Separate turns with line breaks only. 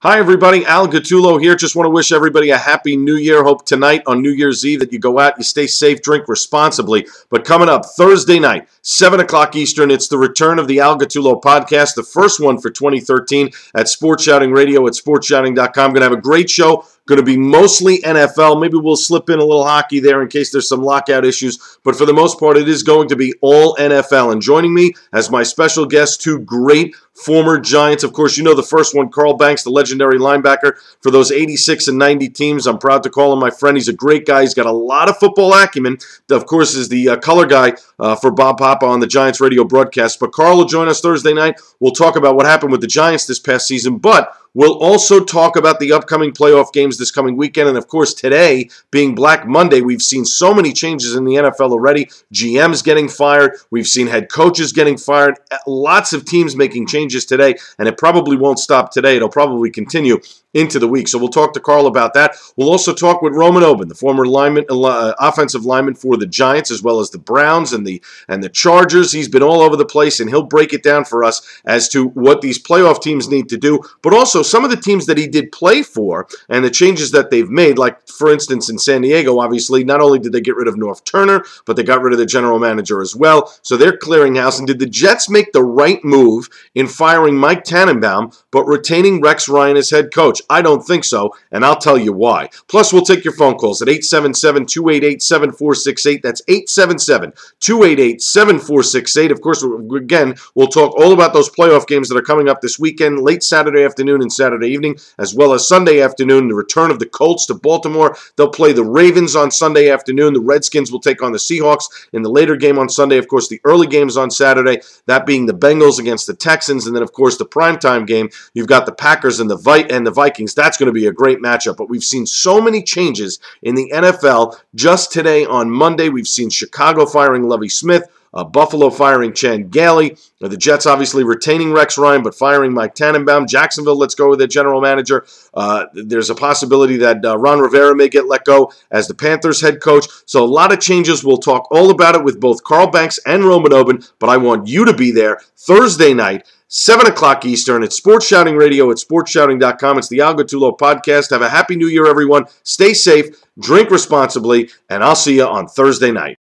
Hi, everybody. Al Gattullo here. Just want to wish everybody a happy New Year. Hope tonight on New Year's Eve that you go out, you stay safe, drink responsibly. But coming up Thursday night, 7 o'clock Eastern, it's the return of the Al Gattullo Podcast, the first one for 2013 at SportShouting Radio at SportShouting.com. Going to have a great show. Going to be mostly NFL. Maybe we'll slip in a little hockey there in case there's some lockout issues. But for the most part, it is going to be all NFL. And joining me as my special guest, two great former Giants. Of course, you know the first one, Carl Banks, the legendary linebacker for those 86 and 90 teams. I'm proud to call him my friend. He's a great guy. He's got a lot of football acumen. Of course, is the color guy for Bob Papa on the Giants radio broadcast. But Carl will join us Thursday night. We'll talk about what happened with the Giants this past season. But we'll also talk about the upcoming playoff games this coming weekend. And, of course, today, being Black Monday, we've seen so many changes in the NFL already. GMs getting fired. We've seen head coaches getting fired. Lots of teams making changes today, and it probably won't stop today. It'll probably continue into the week. So we'll talk to Carl about that. We'll also talk with Oben, the former offensive lineman for the Giants, as well as the Browns and the Chargers. He's been all over the place, and he'll break it down for us as to what these playoff teams need to do, but also some of the teams that he did play for and the changes that they've made. Like, for instance, in San Diego, obviously, not only did they get rid of North Turner, but they got rid of the general manager as well. So they're clearing house. And did the Jets make the right move in firing Mike Tannenbaum, but retaining Rex Ryan as head coach? I don't think so, and I'll tell you why. Plus, we'll take your phone calls at 877-288-7468. That's 877-288-7468. Of course, again, we'll talk all about those playoff games that are coming up this weekend, late Saturday afternoon and Saturday evening, as well as Sunday afternoon, the return of the Colts to Baltimore. They'll play the Ravens on Sunday afternoon. The Redskins will take on the Seahawks in the later game on Sunday. Of course, the early games on Saturday, that being the Bengals against the Texans, and then, of course, the primetime game, you've got the Packers and the Vikings. That's going to be a great matchup. But we've seen so many changes in the NFL. Just today on Monday, we've seen Chicago firing Lovie Smith, Buffalo firing Chan Gailey, the Jets obviously retaining Rex Ryan but firing Mike Tannenbaum. Jacksonville, let's go with their general manager. There's a possibility that Ron Rivera may get let go as the Panthers head coach. So a lot of changes. We'll talk all about it with both Carl Banks and Oben, but I want you to be there Thursday night, 7 o'clock Eastern at SportShouting Radio at SportShouting.com. It's the Al Gattullo Podcast. Have a happy New Year, everyone. Stay safe, drink responsibly, and I'll see you on Thursday night.